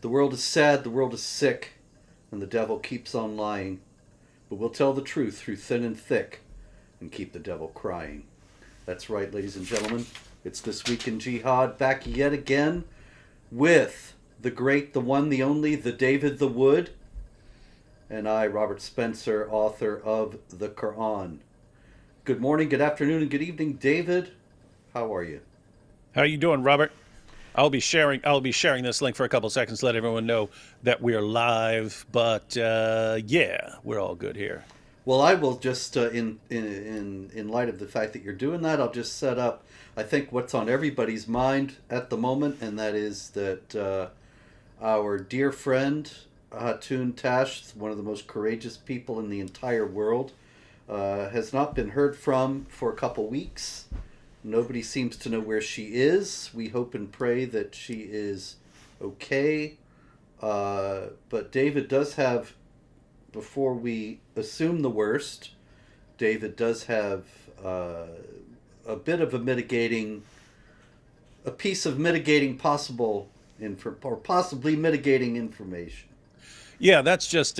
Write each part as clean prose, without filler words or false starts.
The world is sad, the world is sick, and the devil keeps on lying. But we'll tell the truth through thin and thick and keep the devil crying. That's right, ladies and gentlemen. It's This Week in Jihad, back yet again with the great, the one, the only, the David the Wood, and I, Robert Spencer, author of the Quran. Good morning, good afternoon, and good evening, David. How are you? How you doing, Robert? I'll be sharing this link for a couple seconds, let everyone know that we're live. But yeah, we're all good here. Well, I will just, in light of the fact that you're doing that, I'll just set up, I think, what's on everybody's mind at the moment, and that is that our dear friend, Hatun Tash, one of the most courageous people in the entire world, has not been heard from for a couple weeks. Nobody seems to know where she is. We hope and pray that she is okay. But David does have, before we assume the worst, David does have a bit of a piece of mitigating or possibly mitigating information. Yeah, that's just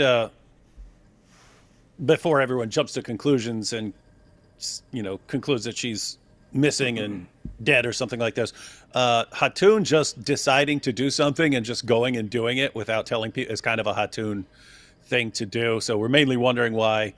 before everyone jumps to conclusions and concludes that she's missing and dead or something like this. Hatun just deciding to do something and just going and doing it without telling people is kind of a Hatun thing to do. So we're mainly wondering why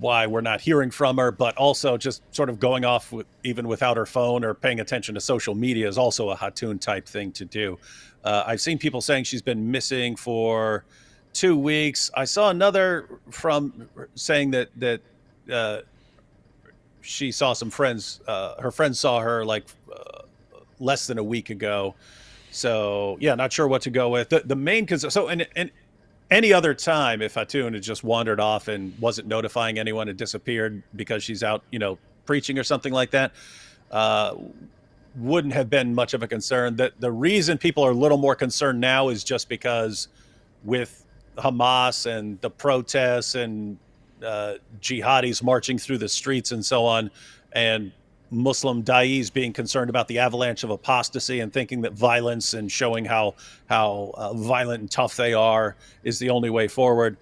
we're not hearing from her, but also just sort of going off even without her phone or paying attention to social media is also a Hatun type thing to do. I've seen people saying she's been missing for 2 weeks. I saw another from saying that she saw some friends. Her friends saw her less than a week ago. So yeah, not sure what to go with. The main concern. So and any other time, if Hatun had just wandered off and wasn't notifying anyone and disappeared because she's out, preaching or something like that, wouldn't have been much of a concern. The reason people are a little more concerned now is just because with Hamas and the protests and jihadis marching through the streets and so on, and Muslim da'is being concerned about the avalanche of apostasy and thinking that violence and showing how violent and tough they are is the only way forward.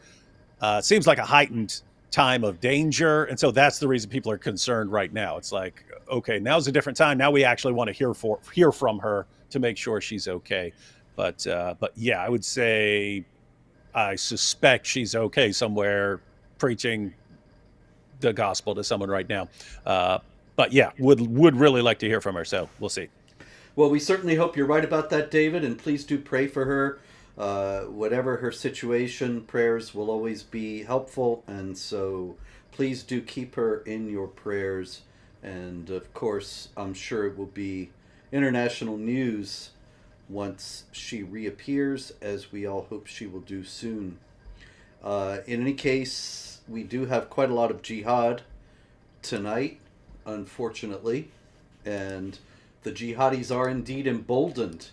It seems like a heightened time of danger, and so that's the reason people are concerned right now. It's like, okay, now's a different time. Now we actually want to hear from her to make sure she's okay. But yeah, I would say I suspect she's okay somewhere preaching the gospel to someone right now. But yeah, would really like to hear from her. So we'll see. Well, we certainly hope you're right about that, David, and please do pray for her. Whatever her situation, prayers will always be helpful, and so please do keep her in your prayers. And of course, I'm sure it will be international news once she reappears, as we all hope she will do soon. In any case, we do have quite a lot of jihad tonight, unfortunately, and the jihadis are indeed emboldened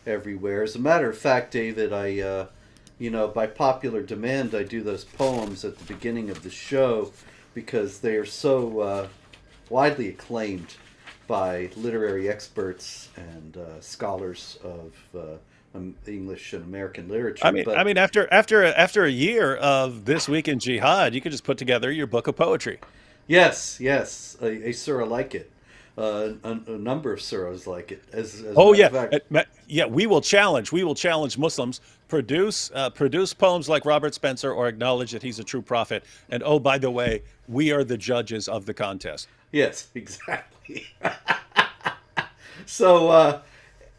everywhere. As a matter of fact, David, by popular demand, I do those poems at the beginning of the show because they are so widely acclaimed by literary experts and scholars of English and American literature. I mean, after a year of This Week in Jihad, you could just put together your book of poetry. Yes, a surah like it. A number of surahs like it. As a Oh matter of yeah, fact, yeah. We will challenge Muslims. Produce poems like Robert Spencer, or acknowledge that he's a true prophet. And oh, by the way, we are the judges of the contest. yes, exactly. So,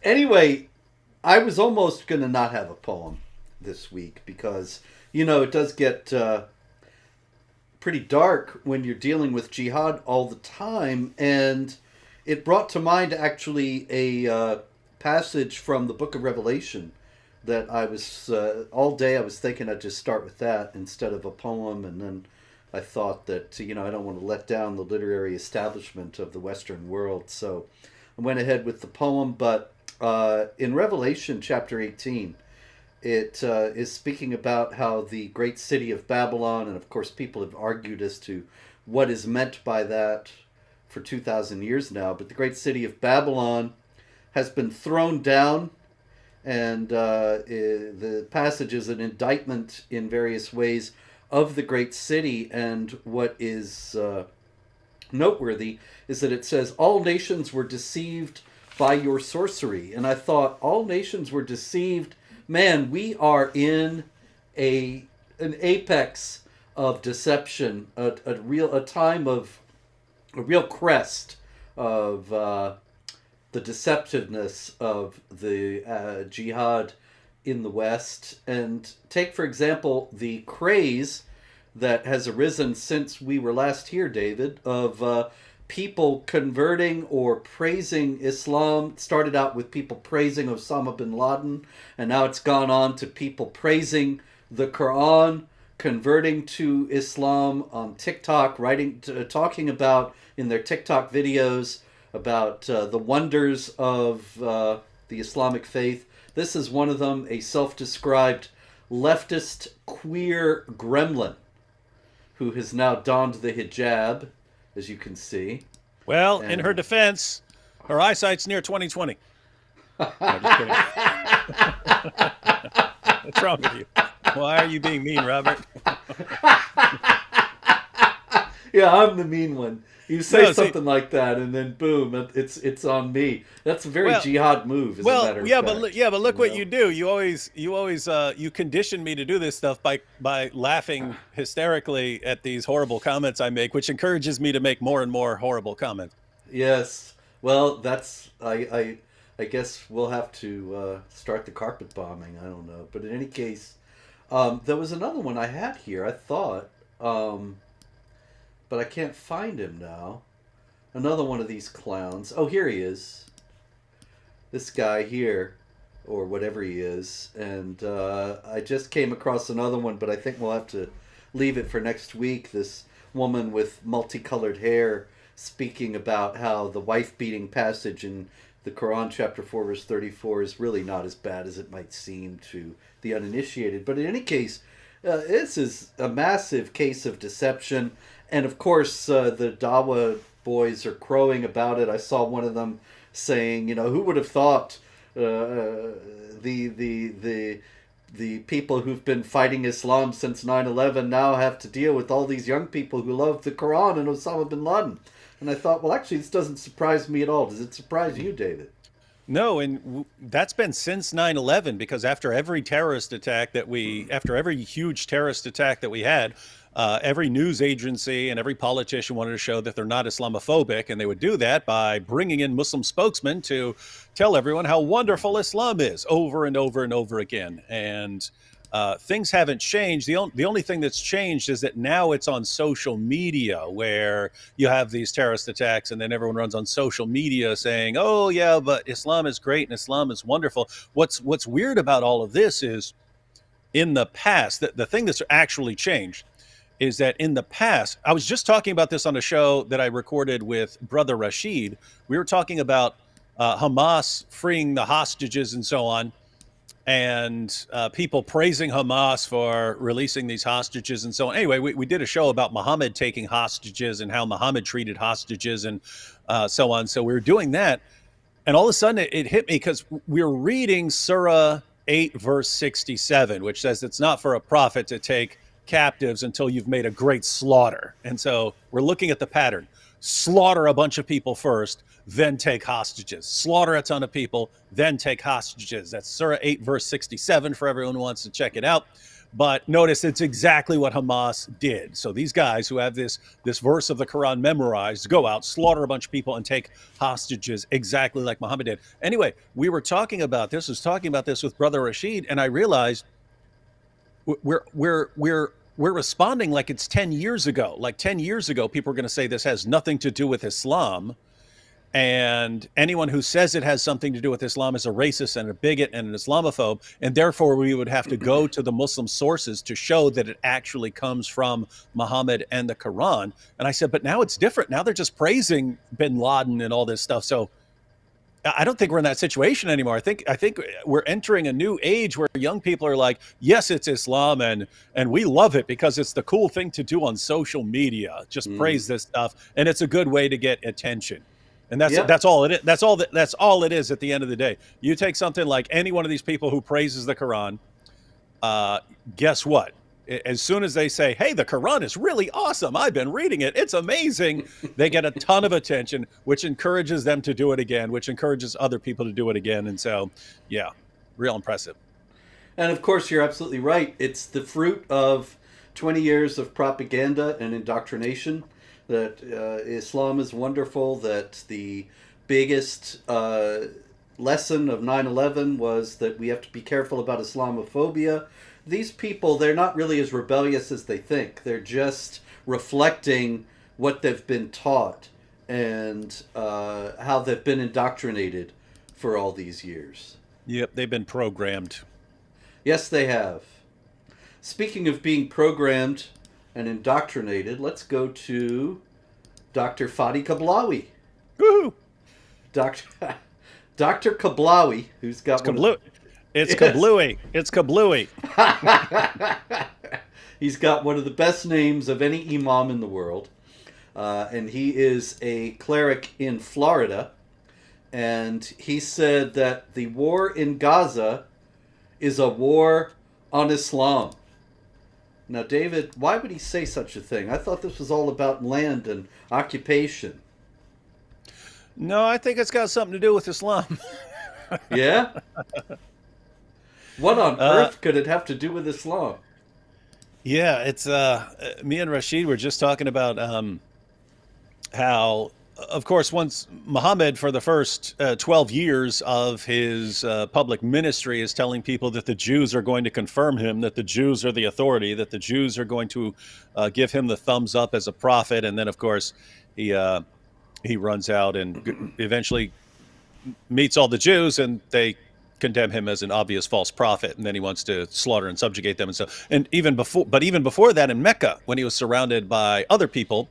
anyway, I was almost going to not have a poem this week because, it does get pretty dark when you're dealing with jihad all the time. And it brought to mind actually a passage from the book of Revelation that I was, all day I was thinking I'd just start with that instead of a poem. And then I thought that, I don't want to let down the literary establishment of the Western world. So I went ahead with the poem. But in Revelation chapter 18, it is speaking about how the great city of Babylon, and of course people have argued as to what is meant by that for 2,000 years now, but the great city of Babylon has been thrown down and the passage is an indictment in various ways of the great city. And what is noteworthy is that it says, all nations were deceived by your sorcery. And I thought, all nations were deceived. Man, we are in an apex of deception, a time of a real crest of the deceptiveness of the jihad in the West. And take, for example, the craze that has arisen since we were last here, David, of people converting or praising Islam. It started out with people praising Osama bin Laden, and now it's gone on to people praising the Quran, converting to Islam on TikTok, talking about in their TikTok videos about the wonders of the Islamic faith. This is one of them, a self-described leftist queer gremlin who has now donned the hijab, as you can see. Well, in her defense, her eyesight's near 20/20. No, just kidding. What's wrong with you? Why are you being mean, Robert? Yeah, I'm the mean one. You say something like that, and then boom, it's on me. That's a very jihad move, as a matter of fact. But look what you do. You always you condition me to do this stuff by laughing hysterically at these horrible comments I make, which encourages me to make more and more horrible comments. Yes. Well, that's I guess we'll have to start the carpet bombing. I don't know, but in any case, there was another one I had here. I thought. But I can't find him now. Another one of these clowns. Oh, here he is. This guy here, or whatever he is. And I just came across another one, but I think we'll have to leave it for next week. This woman with multicolored hair speaking about how the wife-beating passage in the Quran, chapter 4, verse 34, is really not as bad as it might seem to the uninitiated. But in any case, this is a massive case of deception. And of course, the Dawa boys are crowing about it. I saw one of them saying, who would have thought the people who've been fighting Islam since 9/11 now have to deal with all these young people who love the Quran and Osama bin Laden. And I thought, well, actually, this doesn't surprise me at all. Does it surprise you, David? No, and that's been since 9/11, because after every huge terrorist attack that we had, every news agency and every politician wanted to show that they're not Islamophobic, and they would do that by bringing in Muslim spokesmen to tell everyone how wonderful Islam is over and over and over again. And things haven't changed. The only thing that's changed is that now it's on social media, where you have these terrorist attacks, and then everyone runs on social media saying, "Oh yeah, but Islam is great and Islam is wonderful." What's weird about all of this is, in the past, the thing that's actually changed is that in the past, I was just talking about this on a show that I recorded with Brother Rashid. We were talking about Hamas freeing the hostages and so on, and people praising Hamas for releasing these hostages and so on. Anyway, we did a show about Muhammad taking hostages and how Muhammad treated hostages and so on. So we were doing that, and all of a sudden it hit me, because we were reading Surah 8, verse 67, which says it's not for a prophet to take captives until you've made a great slaughter. And so we're looking at the pattern: slaughter a bunch of people first, then take hostages. Slaughter a ton of people, then take hostages. That's Surah 8, verse 67, for everyone who wants to check it out. But notice it's exactly what Hamas did. So these guys who have this verse of the Quran memorized go out, slaughter a bunch of people, and take hostages exactly like Muhammad did. Anyway, we were talking about this with Brother Rashid, and I realized we're responding like it's 10 years ago. Like 10 years ago, people were going to say this has nothing to do with Islam, and anyone who says it has something to do with Islam is a racist and a bigot and an Islamophobe, and therefore we would have to go to the Muslim sources to show that it actually comes from Muhammad and the Quran. And I said, but now it's different. Now they're just praising bin Laden and all this stuff. So I don't think we're in that situation anymore. I think we're entering a new age where young people are like, yes, it's Islam, and we love it because it's the cool thing to do on social media. Just praise this stuff, and it's a good way to get attention. And that's all it is. That's all it is at the end of the day. You take something like any one of these people who praises the Quran, guess what? As soon as they say, hey, the Quran is really awesome, I've been reading it, it's amazing, they get a ton of attention, which encourages them to do it again, which encourages other people to do it again. And so, yeah, real impressive. And of course, you're absolutely right. It's the fruit of 20 years of propaganda and indoctrination that Islam is wonderful, that the biggest lesson of 9/11 was that we have to be careful about Islamophobia. These people, they're not really as rebellious as they think. They're just reflecting what they've been taught and how they've been indoctrinated for all these years. Yep, they've been programmed. Yes, they have. Speaking of being programmed and indoctrinated, let's go to Dr. Fadi Kablawi. Woohoo! Dr. Kablawi, who's got It's Kablooey. It's Kablooey. He's got one of the best names of any imam in the world. And he is a cleric in Florida. And he said that the war in Gaza is a war on Islam. Now, David, why would he say such a thing? I thought this was all about land and occupation. No, I think it's got something to do with Islam. Yeah? What on earth could it have to do with Islam? Yeah, it's me and Rashid were just talking about how, of course, once Muhammad, for the first 12 years of his public ministry, is telling people that the Jews are going to confirm him, that the Jews are the authority, that the Jews are going to give him the thumbs up as a prophet. And then, of course, he runs out and eventually meets all the Jews, and they condemn him as an obvious false prophet, and then he wants to slaughter and subjugate them. And so, and even before that, in Mecca, when he was surrounded by other people,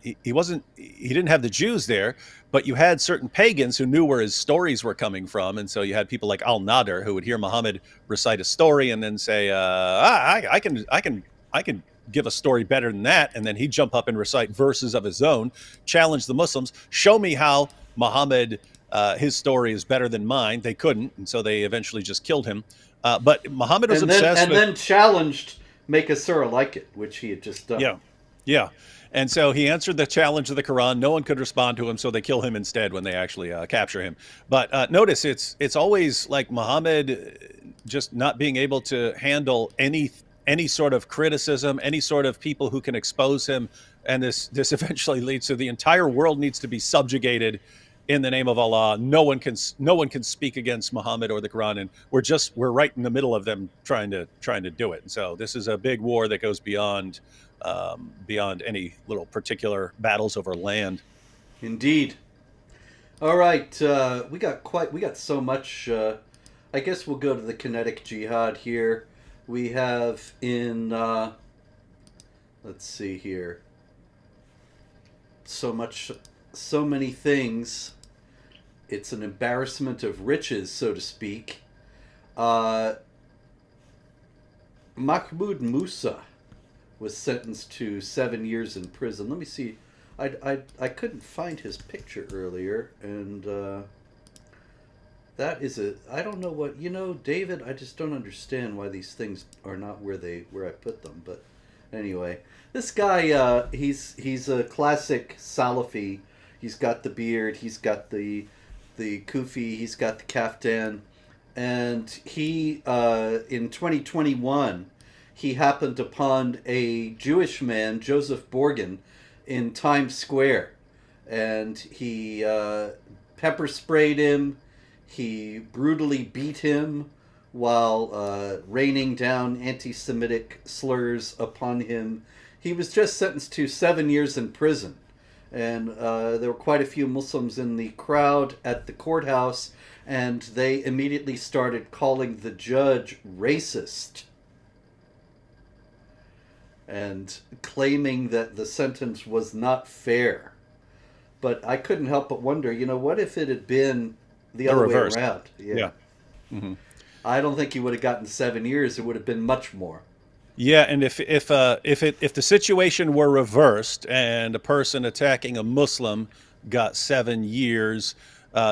he didn't have the Jews there, but you had certain pagans who knew where his stories were coming from. And so you had people like Al-Nadir, who would hear Muhammad recite a story and then say, I can give a story better than that. And then he'd jump up and recite verses of his own, challenge the Muslims, show me how Muhammad, his story is better than mine. They couldn't, and so they eventually just killed him. But Muhammad was obsessed with... And then challenged make a surah like it, which he had just done. Yeah. And so he answered the challenge of the Quran. No one could respond to him, so they kill him instead when they actually capture him. But notice it's always like Muhammad just not being able to handle any sort of criticism, any sort of people who can expose him. And this eventually leads to the entire world needs to be subjugated in the name of Allah. No one can speak against Muhammad or the Quran, and we're right in the middle of them trying to do it. And so this is a big war that goes beyond any little particular battles over land. Indeed. All right, we got so much. I guess we'll go to the kinetic jihad here. We have in let's see here. So many things. It's an embarrassment of riches, so to speak. Mahmoud Musa was sentenced to 7 years in prison. Let me see. I couldn't find his picture earlier, and that is I don't know what, David, I just don't understand why these things are not where I put them. But anyway, this guy, he's a classic Salafi. He's got the beard, he's got the kufi, he's got the kaftan, and he in 2021 he happened upon a Jewish man, Joseph Borgen, in Times Square, and he pepper sprayed him. He brutally beat him while raining down anti-Semitic slurs upon him. He was just sentenced to 7 years in prison. And there were quite a few Muslims in the crowd at the courthouse, and they immediately started calling the judge racist and claiming that the sentence was not fair. But I couldn't help but wonder, what if it had been the other way around? Yeah. Mm-hmm. I don't think he would have gotten 7 years. It would have been much more. Yeah, and if the situation were reversed and a person attacking a Muslim got 7 years,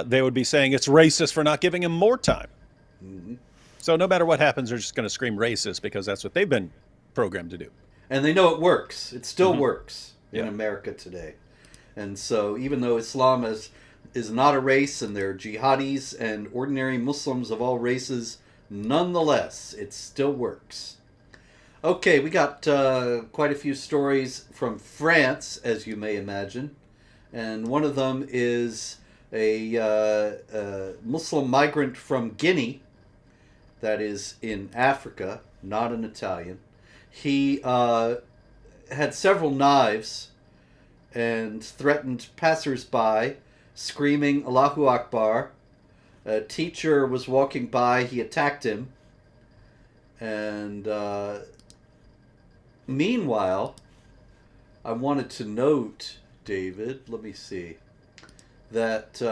they would be saying it's racist for not giving him more time. Mm-hmm. So no matter what happens, they're just going to scream racist because that's what they've been programmed to do. And they know it works. It still Mm-hmm. works in Yeah. America today. And so even though Islam is not a race and they're jihadis and ordinary Muslims of all races, nonetheless, it still works. Okay, we got quite a few stories from France, as you may imagine. And one of them is a Muslim migrant from Guinea, that is in Africa, not an Italian. He had several knives and threatened passersby, screaming Allahu Akbar. A teacher was walking by, he attacked him. And meanwhile, I wanted to note, David, let me see, that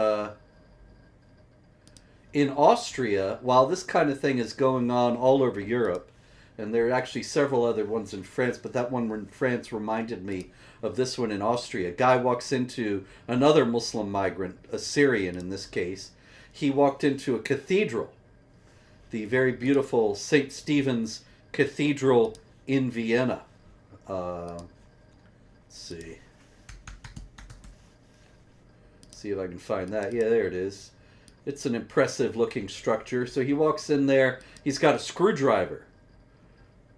in Austria, while this kind of thing is going on all over Europe, and there are actually several other ones in France, but that one in France reminded me of this one in Austria. A guy walks into another Muslim migrant, a Syrian in this case. He walked into a cathedral, the very beautiful St. Stephen's Cathedral in Vienna. Let's see. See if I can find that. Yeah, there it is. It's an impressive looking structure. So he walks in there. He's got a screwdriver.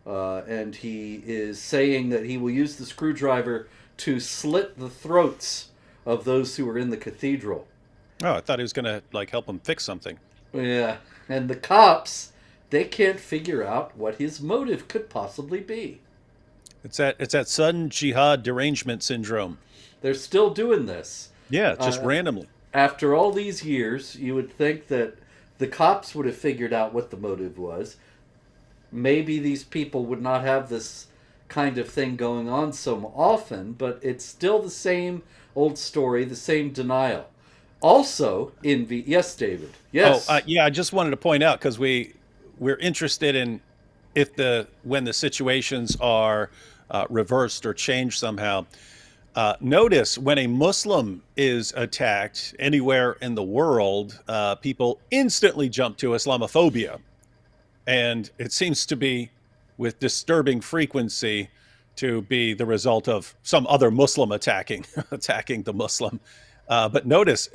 And he is saying that he will use the screwdriver to slit the throats of those who are in the cathedral. Oh, I thought he was going to like help him fix something. Yeah, and the cops, they can't figure out what his motive could possibly be. It's that sudden jihad derangement syndrome. They're still doing this. Yeah, just randomly. After all these years, you would think that the cops would have figured out what the motive was. Maybe these people would not have this kind of thing going on so often, but it's still the same old story, the same denial. Also, yes, David. Yes. Oh, yeah. I just wanted to point out because we're interested in when the situations are reversed or changed somehow. Notice when a Muslim is attacked anywhere in the world, people instantly jump to Islamophobia. And it seems to be, with disturbing frequency, to be the result of some other Muslim attacking the Muslim. But notice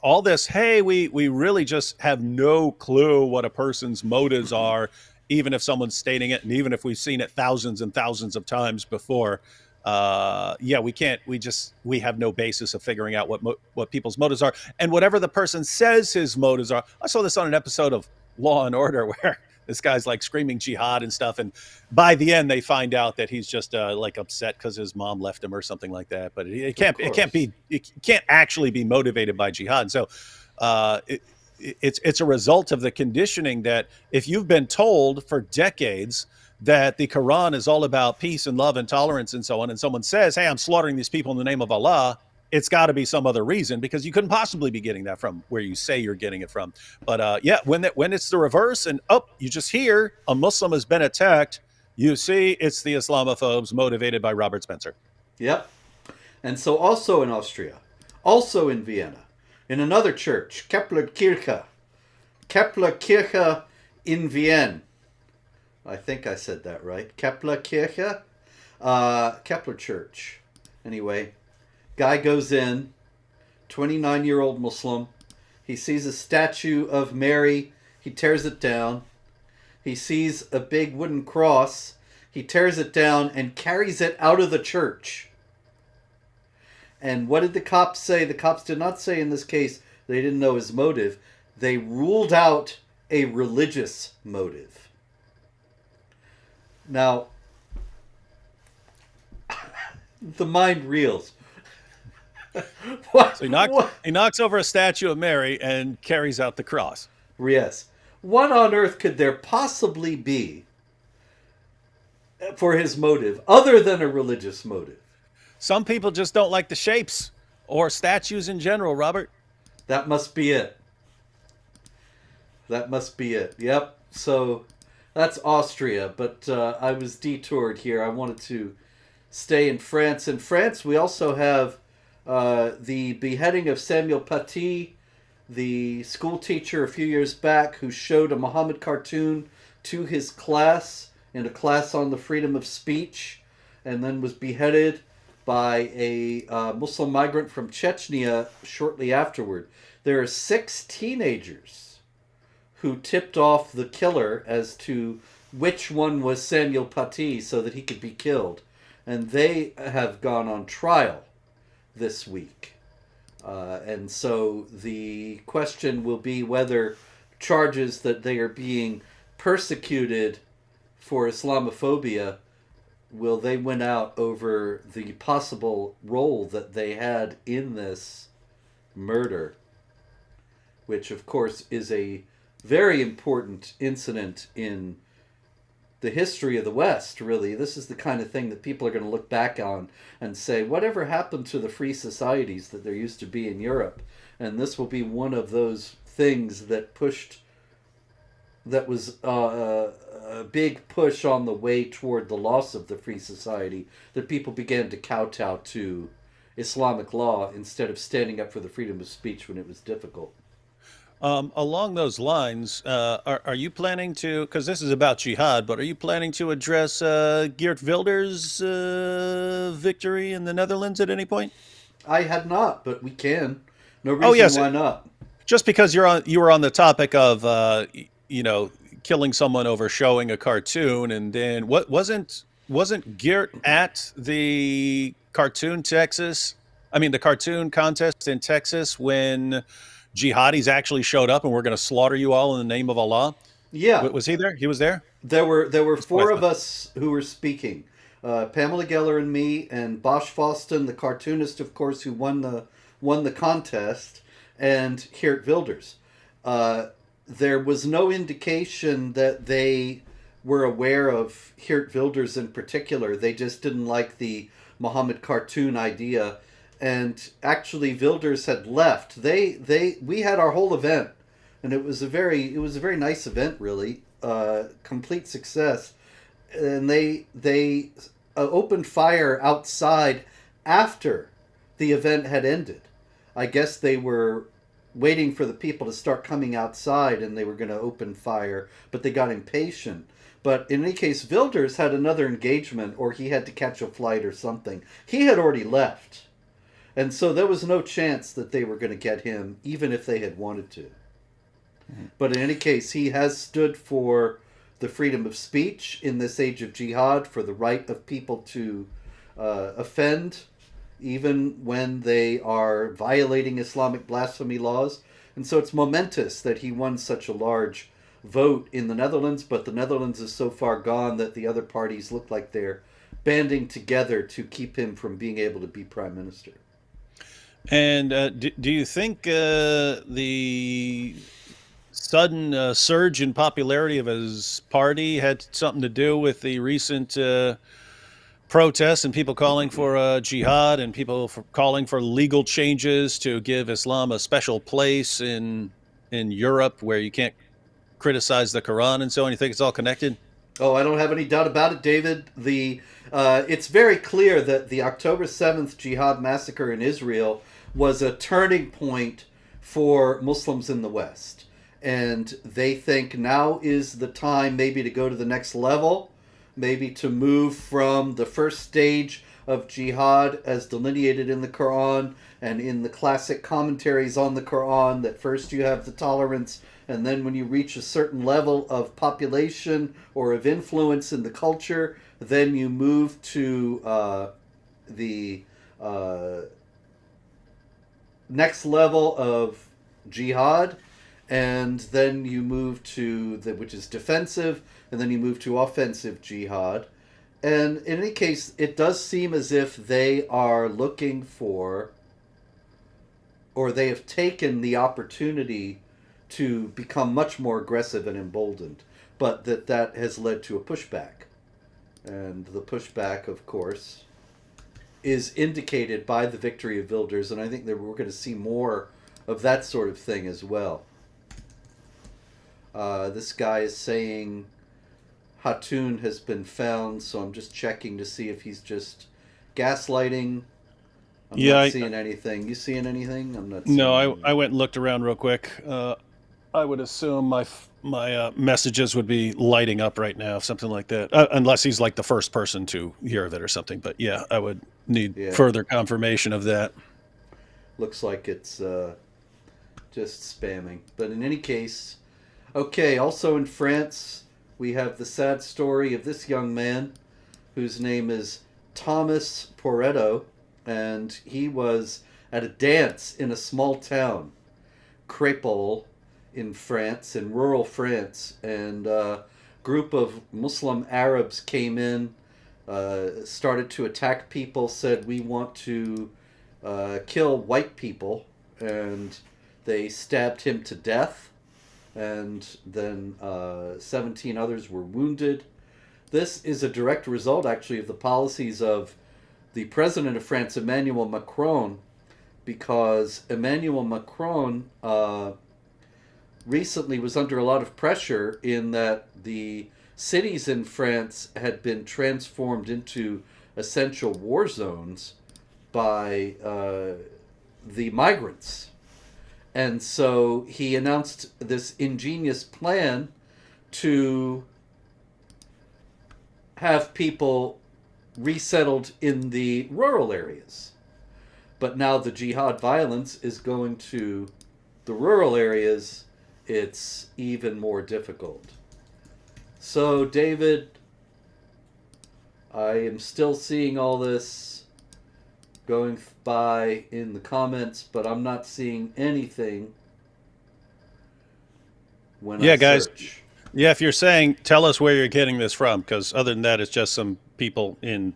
all this, hey, we really just have no clue what a person's motives are, even if someone's stating it, and even if we've seen it thousands and thousands of times before. We have no basis of figuring out what people's motives are. And whatever the person says his motives are, I saw this on an episode of Law and Order where this guy's like screaming jihad and stuff, and by the end they find out that he's just like upset because his mom left him or something like that. But it can't actually be motivated by jihad. So it's a result of the conditioning that if you've been told for decades that the Quran is all about peace and love and tolerance and so on, and someone says, hey, I'm slaughtering these people in the name of Allah, it's got to be some other reason, because you couldn't possibly be getting that from where you say you're getting it from. But when it's the reverse, and you just hear a Muslim has been attacked, you see it's the Islamophobes motivated by Robert Spencer. Yep. And so also in Austria, also in Vienna, in another church, Keplerkirche in Vienna. I think I said that right. Keplerkirche, Kepler Church. Anyway, guy goes in, 29-year-old Muslim. He sees a statue of Mary. He tears it down. He sees a big wooden cross. He tears it down and carries it out of the church. And what did the cops say? The cops did not say in this case they didn't know his motive. They ruled out a religious motive. Now, the mind reels. So he knocks over a statue of Mary and carries out the cross. Yes. What on earth could there possibly be for his motive other than a religious motive? Some people just don't like the shapes or statues in general, Robert. That must be it. That must be it. Yep. So that's Austria, but I was detoured here. I wanted to stay in France. In France, we also have The beheading of Samuel Paty, the school teacher a few years back who showed a Muhammad cartoon to his class in a class on the freedom of speech, and then was beheaded by a Muslim migrant from Chechnya shortly afterward. There are 6 teenagers who tipped off the killer as to which one was Samuel Paty so that he could be killed. And they have gone on trial this week. And so the question will be whether charges that they are being persecuted for Islamophobia, will they win out over the possible role that they had in this murder, which of course is a very important incident in the history of the West, really. This is the kind of thing that people are going to look back on and say, whatever happened to the free societies that there used to be in Europe? And this will be one of those things that was a big push on the way toward the loss of the free society, that people began to kowtow to Islamic law instead of standing up for the freedom of speech when it was difficult. Along those lines, are you planning to, because this is about jihad, but are you planning to address Geert Wilders' victory in the Netherlands at any point? I had not, but we can. No reason Oh, yes. why not. Just because you were on the topic of killing someone over showing a cartoon, and then wasn't Geert at the cartoon contest in Texas when jihadis actually showed up and we're going to slaughter you all in the name of Allah? Yeah. Was he there? He was there? There were 4 of us who were speaking. Pamela Geller and me, and Bosch Foston, the cartoonist, of course, who won the contest, and Geert Wilders. There was no indication that they were aware of Geert Wilders in particular. They just didn't like the Muhammad cartoon idea. And actually, Wilders had left. We had our whole event, and it was a very nice event, really, complete success. And they opened fire outside after the event had ended. I guess they were waiting for the people to start coming outside, and they were going to open fire, but they got impatient. But in any case, Wilders had another engagement, or he had to catch a flight or something. He had already left. And so there was no chance that they were going to get him, even if they had wanted to. But in any case, he has stood for the freedom of speech in this age of jihad, for the right of people to offend, even when they are violating Islamic blasphemy laws. And so it's momentous that he won such a large vote in the Netherlands, but the Netherlands is so far gone that the other parties look like they're banding together to keep him from being able to be prime minister. And do you think the sudden surge in popularity of his party had something to do with the recent protests and people calling for jihad, and people calling for legal changes to give Islam a special place in Europe where you can't criticize the Quran and so on? You think it's all connected? Oh, I don't have any doubt about it, David. It's very clear that the October 7th jihad massacre in Israel was a turning point for Muslims in the West. And they think now is the time maybe to go to the next level, maybe to move from the first stage of jihad as delineated in the Quran and in the classic commentaries on the Quran, that first you have the tolerance, and then when you reach a certain level of population or of influence in the culture, then you move to the next level of jihad, and then you move to which is defensive, and then you move to offensive jihad. And in any case, it does seem as if they are looking for, or they have taken the opportunity to become much more aggressive and emboldened, but that has led to a pushback. And the pushback, of course, is indicated by the victory of Wilders, and I think that we're going to see more of that sort of thing as well. This guy is saying Hatun has been found, so I'm just checking to see if he's just gaslighting. I'm Yeah, not seeing anything. You seeing anything? I'm not seeing no, anything. I went and looked around real quick. I would assume my messages would be lighting up right now, something like that, unless he's like the first person to hear of it or something. But yeah, I would need Yeah, further confirmation of that. looks like it's just spamming. But in any case, okay, also in France, we have the sad story of this young man whose name is Thomas Poretto, and he was at a dance in a small town, Crépole, in France, in rural France, and a group of Muslim Arabs came in, started to attack people, said, "We want to kill white people," and they stabbed him to death, and then 17 others were wounded. This is a direct result, actually, of the policies of the president of France, Emmanuel Macron, because Emmanuel Macron recently was under a lot of pressure in that the cities in France had been transformed into essential war zones by the migrants. And so he announced this ingenious plan to have people resettled in the rural areas. But now the jihad violence is going to the rural areas. It's even more difficult. So, David, I am still seeing all this going by in the comments, but I'm not seeing anything when I Yeah, guys. search. Yeah, if you're saying, tell us where you're getting this from, because other than that, it's just some people in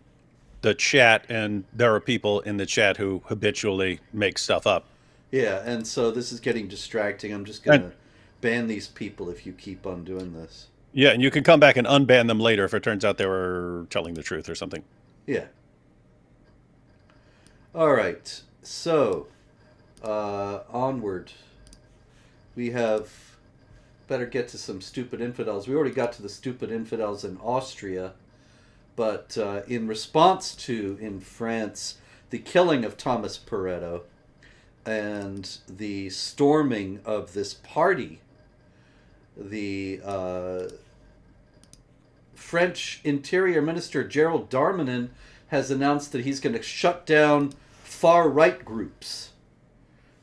the chat, and there are people in the chat who habitually make stuff up. Yeah, and so this is getting distracting. I'm just going And to ban these people if you keep on doing this. yeah, and you can come back and unban them later if it turns out they were telling the truth or something. Yeah. All right. So, onward. We have better get to some stupid infidels. We already got to the stupid infidels in Austria, but in response to, in France, the killing of Thomas Poretto and the storming of this party, the French Interior Minister Gerald Darmanin has announced that he's going to shut down far-right groups.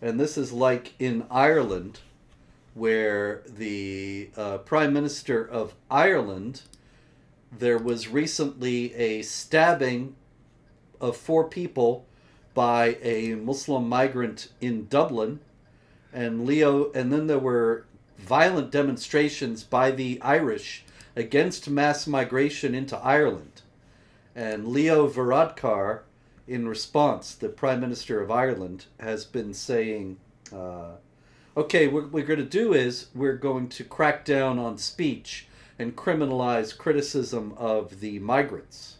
And this is like in Ireland, where the Prime Minister of Ireland, there was recently a stabbing of 4 people by a Muslim migrant in Dublin, and then there were violent demonstrations by the Irish against mass migration into Ireland. And Leo Varadkar, in response, the Prime Minister of Ireland, has been saying, okay, what we're going to do is we're going to crack down on speech and criminalize criticism of the migrants.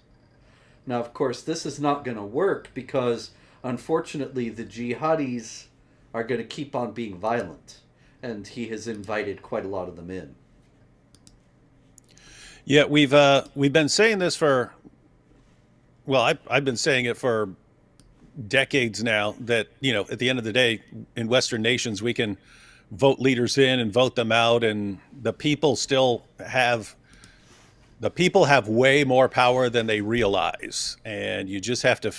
Now, of course, this is not going to work because, unfortunately, the jihadis are going to keep on being violent, and he has invited quite a lot of them in. Yeah, we've been saying this for, well, I've been saying it for decades now, that, you know, at the end of the day, in Western nations, we can vote leaders in and vote them out, and the people have way more power than they realize. And you just have to,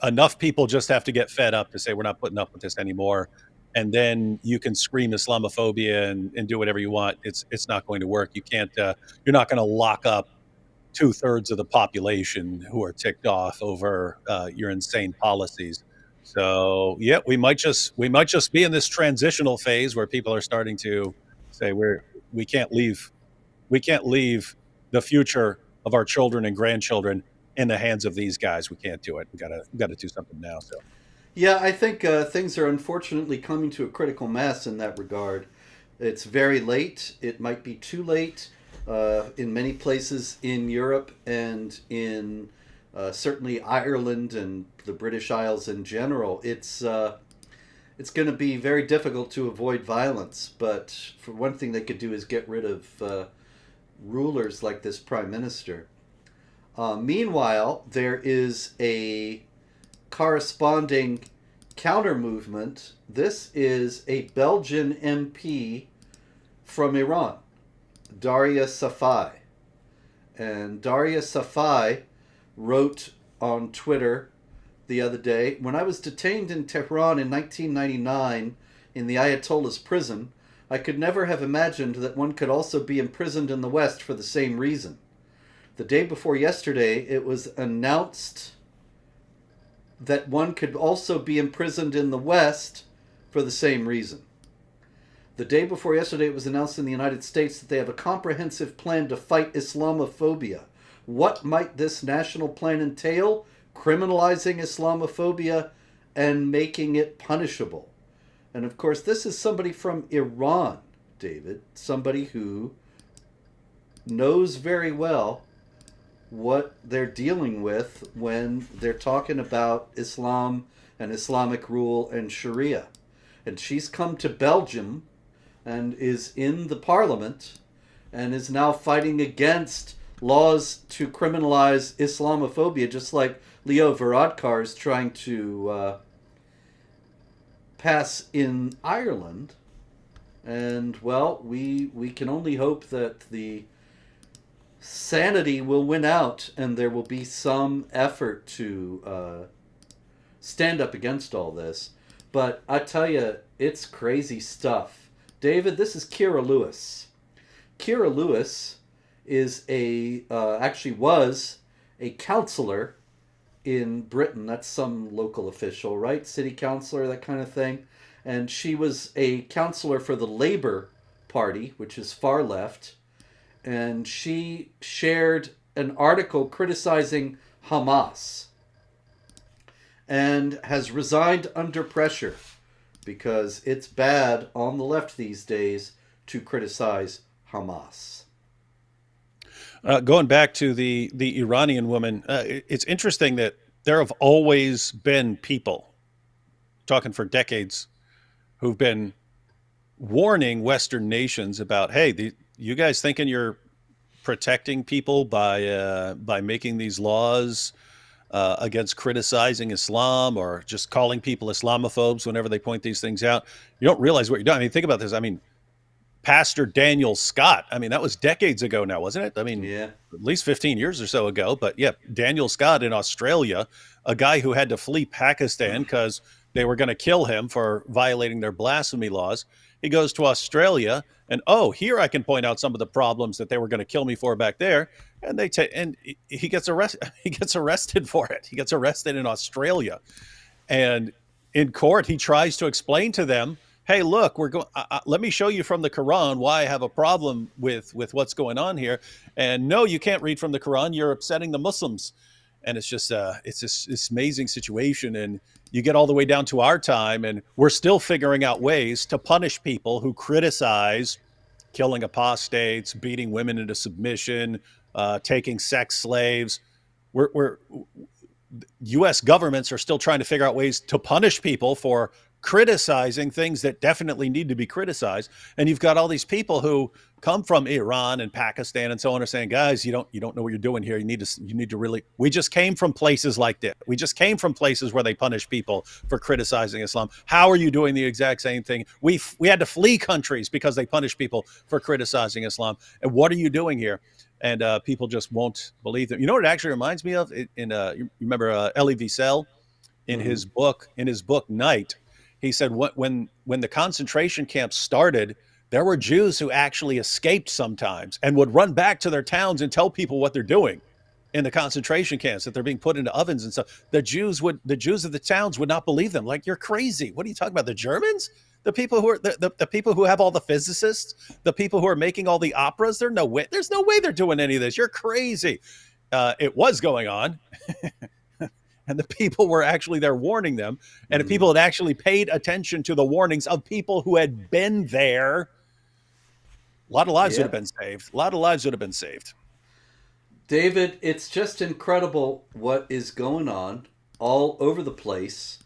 enough people just have to get fed up to say, we're not putting up with this anymore. And then you can scream Islamophobia and do whatever you want. It's not going to work. You can't, you're not going to lock up 2/3 of the population who are ticked off over your insane policies. So yeah, we might just be in this transitional phase where people are starting to say we can't leave the future of our children and grandchildren in the hands of these guys. We can't do it. We gotta do something now. So Yeah, I think things are unfortunately coming to a critical mass in that regard. It's very late. It might be too late in many places in Europe and in certainly Ireland and the British Isles in general. It's going to be very difficult to avoid violence, but for one thing they could do is get rid of rulers like this prime minister. Meanwhile, there is a corresponding counter movement. This is a Belgian MP from Iran, Daria Safai. And Daria Safai wrote on Twitter the other day, when I was detained in Tehran in 1999 in the Ayatollah's prison, I could never have imagined that one could also be imprisoned in the West for the same reason. The day before yesterday, it was announced that one could also be imprisoned in the West for the same reason. The day before yesterday, it was announced in the United States that they have a comprehensive plan to fight Islamophobia. What might this national plan entail? Criminalizing Islamophobia and making it punishable. And of course, this is somebody from Iran, David, somebody who knows very well what they're dealing with when they're talking about Islam and Islamic rule and Sharia. And she's come to Belgium and is in the parliament and is now fighting against laws to criminalize Islamophobia, just like Leo Varadkar is trying to pass in Ireland. And, well, we can only hope that the sanity will win out and there will be some effort to stand up against all this. But I tell you, it's crazy stuff. David, this is Kira Lewis. Kira Lewis is actually was a counselor in Britain. That's some local official, right? City councillor, that kind of thing. And she was a counselor for the Labour Party, which is far left. And she shared an article criticizing Hamas and has resigned under pressure because it's bad on the left these days to criticize Hamas. Going back to the Iranian woman, it's interesting that there have always been people, talking for decades, who've been warning Western nations about, hey, you guys thinking you're protecting people by making these laws against criticizing Islam or just calling people Islamophobes whenever they point these things out? You don't realize what you're doing. I mean, think about this. I mean, Pastor Daniel Scott, I mean, that was decades ago now, wasn't it? I mean, Yeah. At least 15 years or so ago. But yeah, Daniel Scott in Australia, a guy who had to flee Pakistan because they were going to kill him for violating their blasphemy laws. He goes to Australia and, oh, here I can point out some of the problems that they were going to kill me for back there. And he gets arrested. He gets arrested for it. He gets arrested in Australia. And in court, he tries to explain to them, hey, look, we're going. Let me show you from the Quran why I have a problem with what's going on here. And no, you can't read from the Quran. You're upsetting the Muslims. And it's just this amazing situation. And you get all the way down to our time, and we're still figuring out ways to punish people who criticize killing apostates, beating women into submission, taking sex slaves. U.S. governments are still trying to figure out ways to punish people for criticizing things that definitely need to be criticized. And you've got all these people who come from Iran and Pakistan and so on are saying, guys, you don't know what you're doing here. You need to really, we just came from places like this. We just came from places where they punish people for criticizing Islam. How are you doing the exact same thing? We had to flee countries because they punish people for criticizing Islam. And what are you doing here? And people just won't believe them. You know what it actually reminds me of? You remember Elie Wiesel in his book Night? He said when the concentration camps started, there were Jews who actually escaped sometimes and would run back to their towns and tell people what they're doing in the concentration camps, that they're being put into ovens and stuff. The Jews of the towns would not believe them. Like, you're crazy. What are you talking about? The Germans? The people who are the people who have all the physicists, the people who are making all the operas, there's no way they're doing any of this. You're crazy. It was going on. And the people were actually there warning them. And if people had actually paid attention to the warnings of people who had been there, a lot of lives would have been saved. A lot of lives would have been saved. David, it's just incredible what is going on all over the place.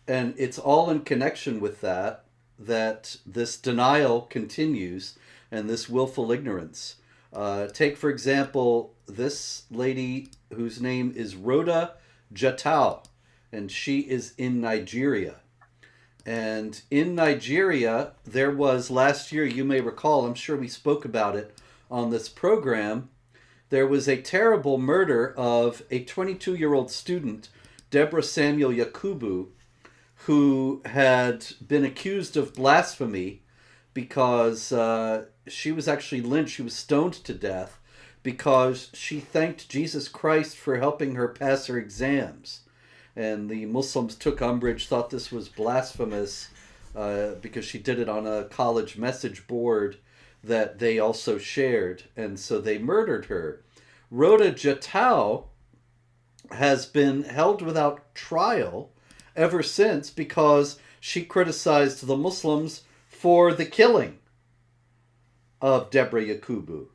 And it's all in connection with that this denial continues and this willful ignorance. Take, for example, this lady whose name is Rhoda Jatau, and she is in Nigeria. And in Nigeria, there was last year, you may recall, I'm sure we spoke about it on this program, there was a terrible murder of a 22-year-old student, Deborah Samuel Yakubu, who had been accused of blasphemy because she was actually lynched. She was stoned to death because she thanked Jesus Christ for helping her pass her exams. And the Muslims took umbrage, thought this was blasphemous because she did it on a college message board that they also shared. And so they murdered her. Rhoda Jatau has been held without trial ever since because she criticized the Muslims for the killing of Deborah Yakubu.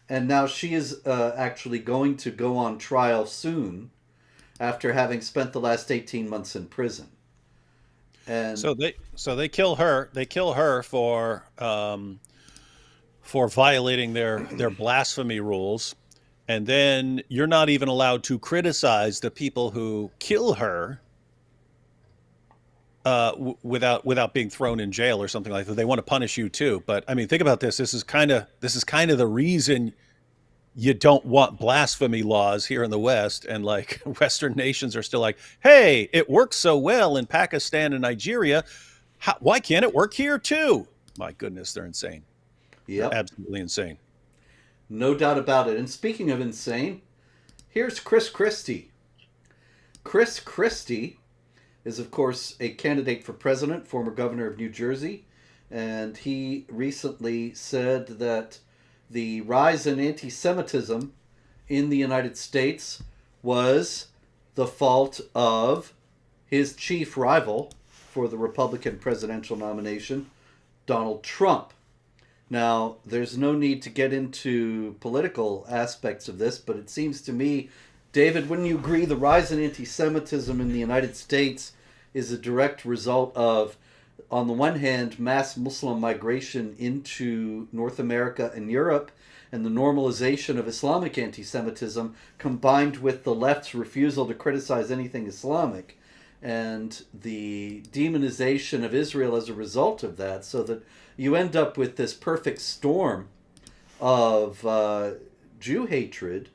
And now she is actually going to go on trial soon after having spent the last 18 months in prison. And so they kill her. They kill her for violating their blasphemy rules. And then you're not even allowed to criticize the people who kill her without being thrown in jail or something like that. They want to punish you too. But I mean, think about this. This is kind of the reason you don't want blasphemy laws here in the West. And like Western nations are still like, hey, it works so well in Pakistan and Nigeria. Why can't it work here too? My goodness, they're insane. Yep. They're absolutely insane. No doubt about it. And speaking of insane, here's Chris Christi. Chris Christi is, of course, a candidate for president, former governor of New Jersey. And he recently said that the rise in anti-Semitism in the United States was the fault of his chief rival for the Republican presidential nomination, Donald Trump. Now, there's no need to get into political aspects of this, but it seems to me, David, wouldn't you agree the rise in anti-Semitism in the United States is a direct result of, on the one hand, mass Muslim migration into North America and Europe, and the normalization of Islamic anti-Semitism, combined with the left's refusal to criticize anything Islamic, and the demonization of Israel as a result of that, so that you end up with this perfect storm of Jew hatred.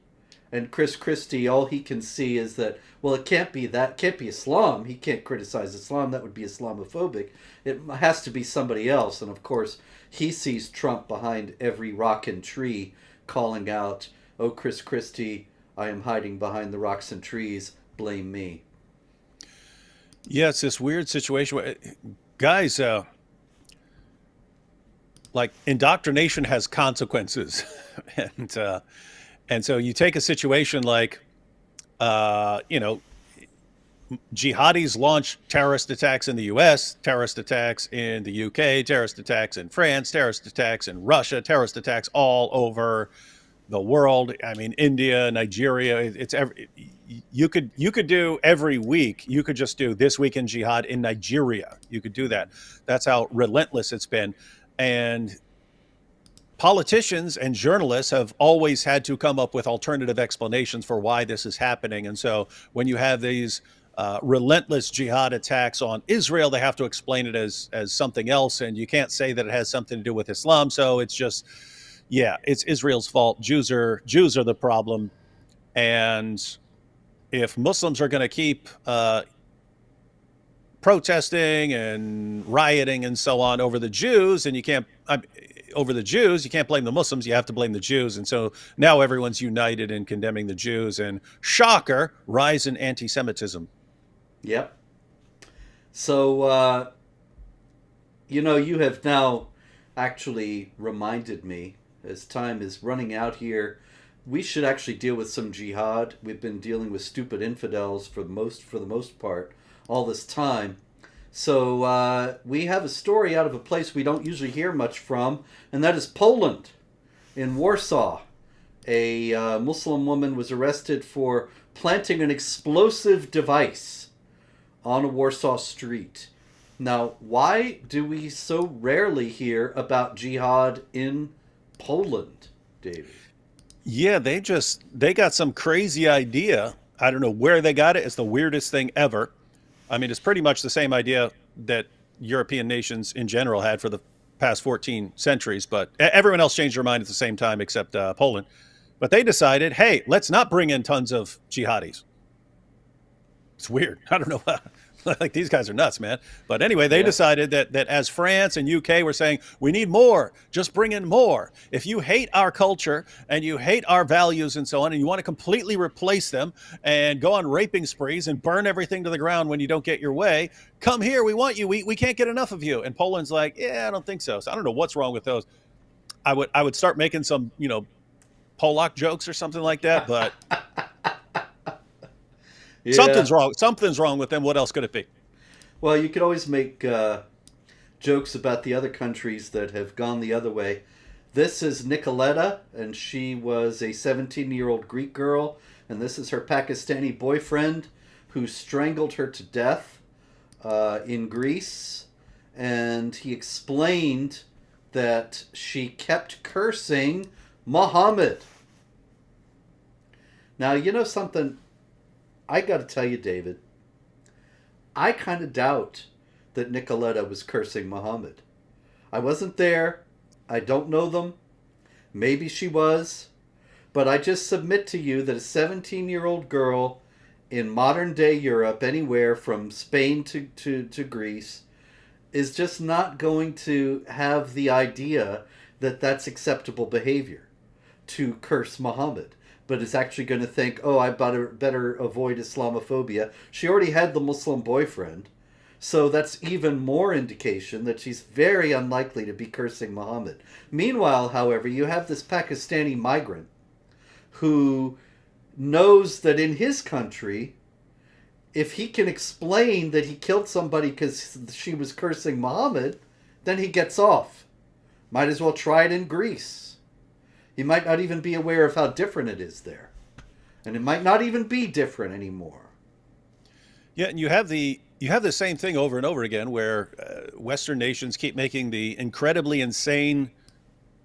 And Chris Christie, all he can see is that, well, it can't be that, can't be Islam. He can't criticize Islam. That would be Islamophobic. It has to be somebody else. And of course, he sees Trump behind every rock and tree calling out, "Oh, Chris Christie, I am hiding behind the rocks and trees. Blame me." Yeah, it's this weird situation where, guys, like indoctrination has consequences. And so you take a situation like, jihadis launch terrorist attacks in the US, terrorist attacks in the UK, terrorist attacks in France, terrorist attacks in Russia, terrorist attacks all over the world. I mean, India, Nigeria, you could do every week. You could just do this week in jihad in Nigeria. You could do that. That's how relentless it's been. And politicians and journalists have always had to come up with alternative explanations for why this is happening. And so when you have these relentless jihad attacks on Israel, they have to explain it as something else. And you can't say that it has something to do with Islam. So it's just, yeah, it's Israel's fault. Jews are the problem. And if Muslims are going to keep protesting and rioting and so on over the Jews, and you can't blame the Muslims, you have to blame the Jews. And so now everyone's united in condemning the Jews, and shocker, rise in anti-Semitism. Yep. So, you have now actually reminded me, as time is running out here, we should actually deal with some jihad. We've been dealing with stupid infidels for the most part all this time. So we have a story out of a place we don't usually hear much from, and that is Poland. In Warsaw, a Muslim woman was arrested for planting an explosive device on a Warsaw street. Now, why do we so rarely hear about jihad in Poland, David? Yeah, they got some crazy idea I don't know where they got it. It's the weirdest thing ever. I mean, it's pretty much the same idea that European nations in general had for the past 14 centuries, but everyone else changed their mind at the same time except Poland. But they decided, hey, let's not bring in tons of jihadis. It's weird. I don't know. Like, these guys are nuts, man. But anyway, they decided that as France and UK were saying, we need more, just bring in more. If you hate our culture and you hate our values and so on, and you want to completely replace them and go on raping sprees and burn everything to the ground when you don't get your way, come here. We want you. We can't get enough of you. And Poland's like, yeah, I don't think so. So I don't know what's wrong with those. I would start making some, Polak jokes or something like that, but something's wrong. Something's wrong with them. What else could it be? Well, you could always make jokes about the other countries that have gone the other way. This is Nicoletta, and she was a 17-year-old Greek girl, and this is her Pakistani boyfriend who strangled her to death in Greece, and he explained that she kept cursing Muhammad. Now, you know something? I got to tell you, David, I kind of doubt that Nicoletta was cursing Muhammad. I wasn't there. I don't know them. Maybe she was. But I just submit to you that a 17-year-old girl in modern-day Europe, anywhere from Spain to Greece, is just not going to have the idea that that's acceptable behavior to curse Muhammad, but is actually going to think, oh, I better avoid Islamophobia. She already had the Muslim boyfriend, so that's even more indication that she's very unlikely to be cursing Muhammad. Meanwhile, however, you have this Pakistani migrant who knows that in his country, if he can explain that he killed somebody because she was cursing Muhammad, then he gets off. Might as well try it in Greece. He might not even be aware of how different it is there. And it might not even be different anymore. Yeah, and you have the same thing over and over again where Western nations keep making the incredibly insane,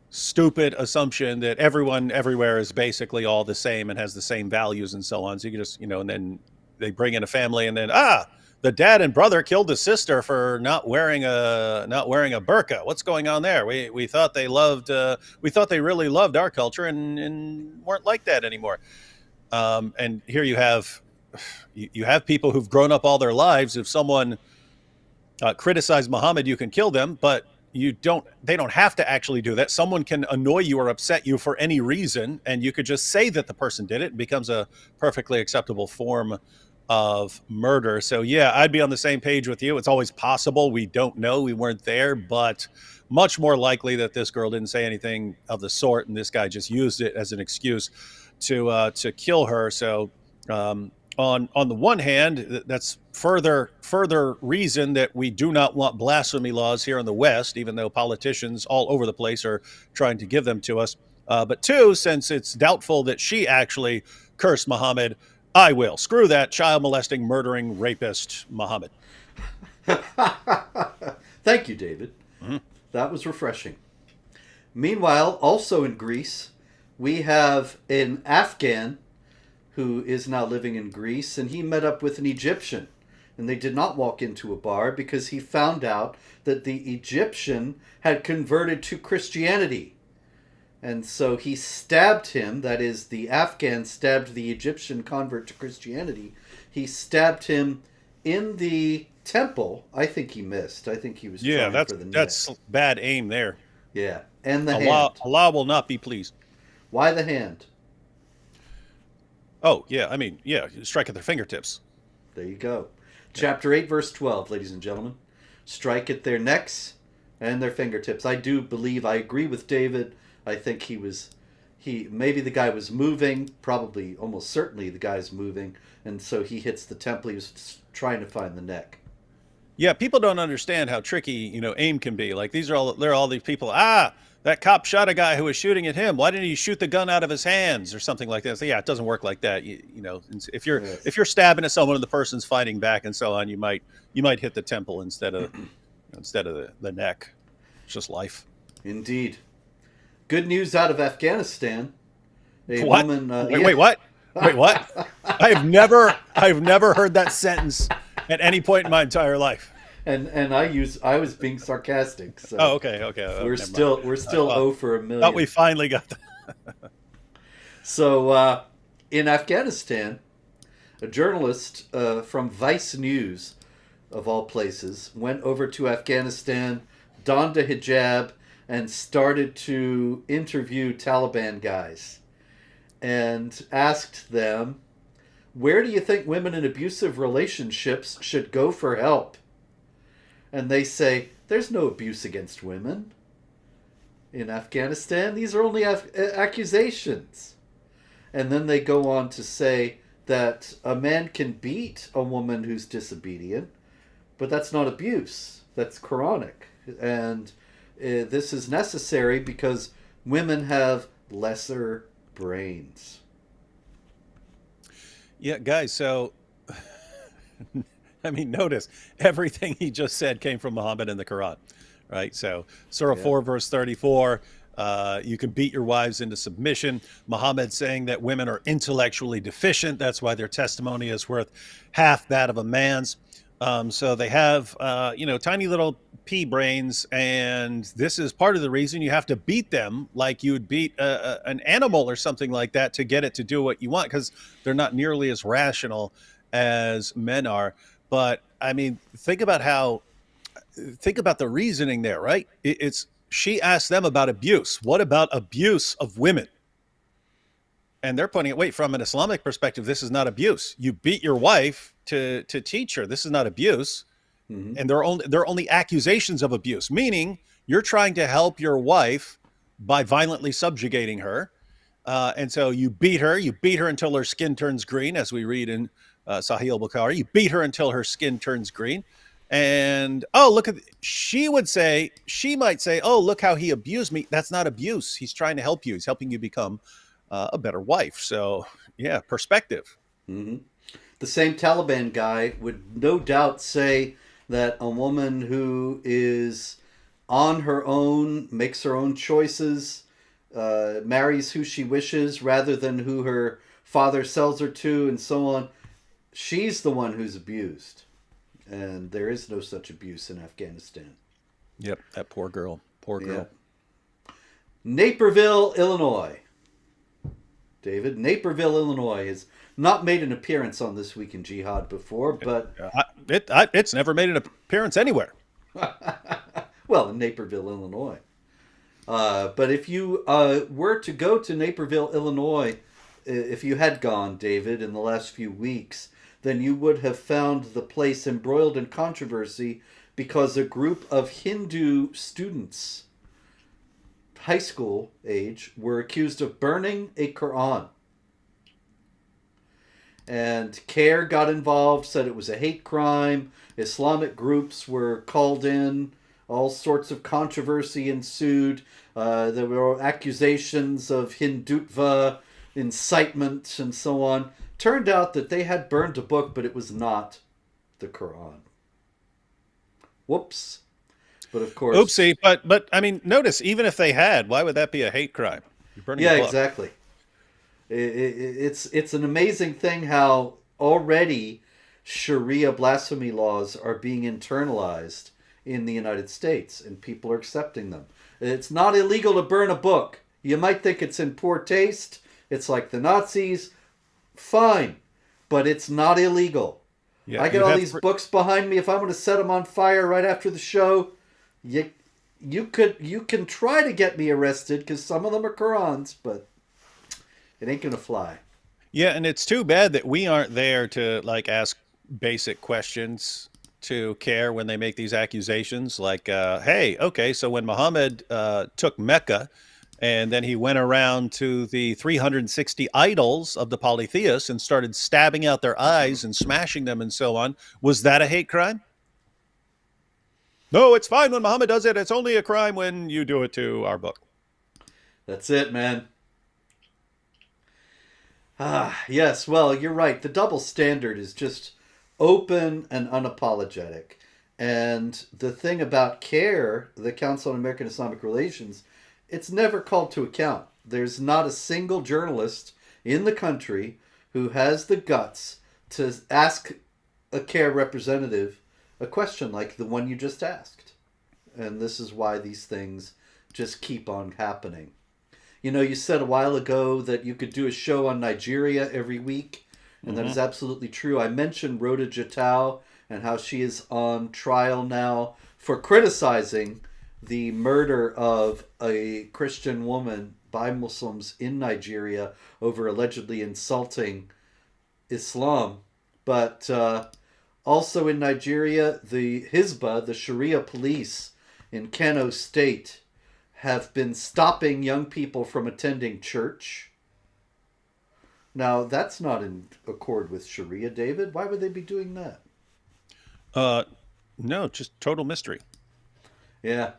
stupid assumption that everyone everywhere is basically all the same and has the same values and so on. So you can just, and then they bring in a family and then, the dad and brother killed the sister for not wearing a burqa. What's going on there? We thought they really loved our culture and weren't like that anymore. And here you have people who've grown up all their lives. If someone criticizes Muhammad, you can kill them, but they don't have to actually do that. Someone can annoy you or upset you for any reason, and you could just say that the person did it. It becomes a perfectly acceptable form of murder. So yeah, I'd be on the same page with you. It's always possible. We don't know. We weren't there, but much more likely that this girl didn't say anything of the sort, and this guy just used it as an excuse to kill her. So on the one hand, that's further reason that we do not want blasphemy laws here in the West, even though politicians all over the place are trying to give them to us. But two, since it's doubtful that she actually cursed Muhammad, I will. Screw that child molesting, murdering, rapist Muhammad. Thank you, David. Mm-hmm. That was refreshing. Meanwhile, also in Greece, we have an Afghan who is now living in Greece, and he met up with an Egyptian. And they did not walk into a bar because he found out that the Egyptian had converted to Christianity. And so he stabbed him, that is, the Afghan stabbed the Egyptian convert to Christianity. He stabbed him in the temple. I think he missed. I think he was trying for the neck. That's bad aim there. Yeah, and the hand. Allah will not be pleased. Why the hand? Oh, yeah, strike at their fingertips. There you go. Chapter 8, verse 12, ladies and gentlemen. Strike at their necks and their fingertips. I agree with David. I think maybe the guy was moving, probably almost certainly the guy's moving, and so he hits the temple. He was trying to find the neck. Yeah, people don't understand how tricky, aim can be. Like they're all these people, that cop shot a guy who was shooting at him. Why didn't he shoot the gun out of his hands or something like that? So yeah, it doesn't work like that. If you're stabbing at someone and the person's fighting back and so on, you might hit the temple instead of the neck. It's just life. Indeed. Good news out of Afghanistan. What? Wait, what? Wait, what? I've never heard that sentence at any point in my entire life. And I was being sarcastic. Oh, So okay, okay. Oh, we're never mind. still I 0 for a thought we million. finally got that. So in Afghanistan, a journalist from Vice News, of all places, went over to Afghanistan, donned a hijab, and started to interview Taliban guys and asked them, "Where do you think women in abusive relationships should go for help?" And they say, "There's no abuse against women in Afghanistan. These are only accusations." And then they go on to say that a man can beat a woman who's disobedient, but that's not abuse. That's Quranic. And this is necessary because women have lesser brains. Yeah, guys. So, I mean, notice everything he just said came from Muhammad in the Quran, right? So, Surah Yeah. 4, verse 34. You can beat your wives into submission. Muhammad saying that women are intellectually deficient. That's why their testimony is worth half that of a man's. So they have, tiny little pea brains, and this is part of the reason you have to beat them like you would beat an animal or something like that to get it to do what you want, because they're not nearly as rational as men are. But I mean, think about the reasoning there, right? It's she asked them about abuse. What about abuse of women? And they're putting it, wait, from an Islamic perspective, this is not abuse. You beat your wife to teach her. This is not abuse. Mm-hmm. And they're only accusations of abuse, meaning you're trying to help your wife by violently subjugating her. And so you beat her until her skin turns green, as we read in Sahih al-Bukhari. You beat her until her skin turns green. And she might say, oh, look how he abused me. That's not abuse. He's trying to help you. He's helping you become a better wife. So yeah, perspective. Mm-hmm. The same Taliban guy would no doubt say that a woman who is on her own, makes her own choices, marries who she wishes rather than who her father sells her to, and so on, she's the one who's abused. And there is no such abuse in Afghanistan. Yep, that poor girl. Poor girl. Yeah. Naperville, Illinois. David, Naperville, Illinois has not made an appearance on This Week in Jihad before, but It's never made an appearance anywhere. well, in Naperville, Illinois. But if you were to go to Naperville, Illinois, if you had gone, David, in the last few weeks, then you would have found the place embroiled in controversy because a group of Hindu students, high school age, were accused of burning a Quran. And CARE got involved, said it was a hate crime. Islamic groups were called in. All sorts of controversy ensued. There were accusations of Hindutva, incitement, and so on. Turned out that they had burned a book, but it was not the Quran. Whoops. But of course... Oopsie. But I mean, notice, even if they had, why would that be a hate crime? You're burning a book. Exactly. It's an amazing thing how already Sharia blasphemy laws are being internalized in the United States, and people are accepting them. It's not illegal to burn a book. You might think it's in poor taste. It's like the Nazis. Fine. But it's not illegal. Yeah, I got all these books behind me. If I'm going to set them on fire right after the show, you can try to get me arrested because some of them are Qurans, but it ain't going to fly. Yeah, and it's too bad that we aren't there to ask basic questions to CARE when they make these accusations. Like, hey, okay, so when Muhammad took Mecca and then he went around to the 360 idols of the polytheists and started stabbing out their eyes and smashing them and so on, was that a hate crime? No, it's fine when Muhammad does it. It's only a crime when you do it to our book. That's it, man. Yes, well, you're right. The double standard is just open and unapologetic. And the thing about CARE, the Council on American Islamic Relations, it's never called to account. There's not a single journalist in the country who has the guts to ask a care representative a question like the one you just asked. And this is why these things just keep on happening. You know, you said a while ago that you could do a show on Nigeria every week, and that is absolutely true. I mentioned Rhoda Jatau and how she is on trial now for criticizing the murder of a Christian woman by Muslims in Nigeria over allegedly insulting Islam. But also in Nigeria, the Hizbah, the Sharia police in Kano State, have been stopping young people from attending church. Now, that's not in accord with Sharia, David. Why would they be doing that? No, just total mystery. Yeah.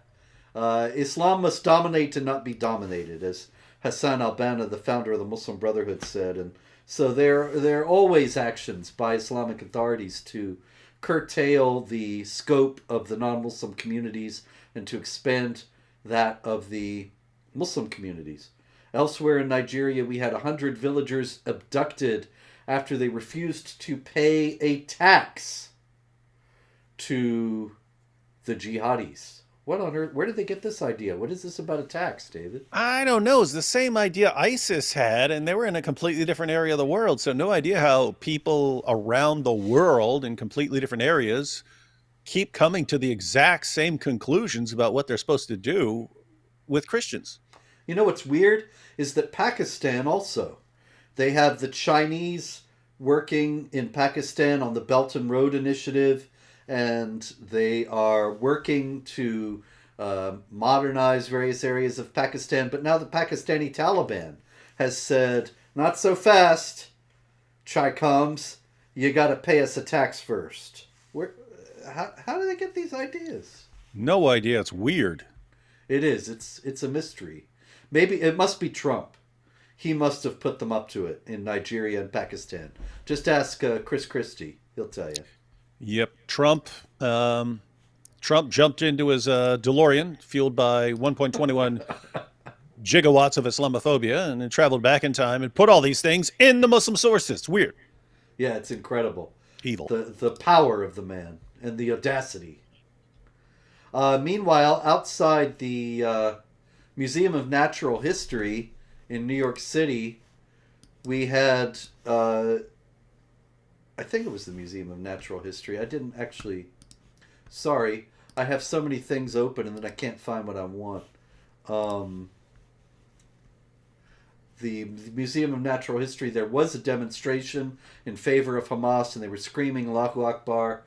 Islam must dominate and not be dominated, as Hassan al-Banna, the founder of the Muslim Brotherhood, said. And so there are always actions by Islamic authorities to curtail the scope of the non-Muslim communities and to expand that of the Muslim communities. Elsewhere in Nigeria, we had 100 villagers abducted after they refused to pay a tax to the jihadis. What on earth? Where did they get this idea? What is this about a tax, David? I don't know. It's the same idea ISIS had, and they were in a completely different area of the world. So no idea how people around the world in completely different areas keep coming to the exact same conclusions about what they're supposed to do with Christians. You know what's weird is that Pakistan also, they have the Chinese working in Pakistan on the Belt and Road Initiative, and they are working to modernize various areas of Pakistan. But now the Pakistani Taliban has said, not so fast, Chi-Coms, you got to pay us a tax first. How do they get these ideas? No idea. It's weird. It is. It's a mystery. Maybe it must be Trump. He must have put them up to it in Nigeria and Pakistan. Just ask Christi. He'll tell you. Yep. Trump jumped into his DeLorean, fueled by 1.21 gigawatts of Islamophobia, and then traveled back in time and put all these things in the Muslim sources. It's weird. Yeah, it's incredible. Evil. The power of the man and the audacity. Meanwhile, outside the Museum of Natural History in New York City, we had, I think it was the Museum of Natural History. I didn't actually, sorry, I have so many things open and then I can't find what I want. The Museum of Natural History, there was a demonstration in favor of Hamas and they were screaming Allahu Akbar,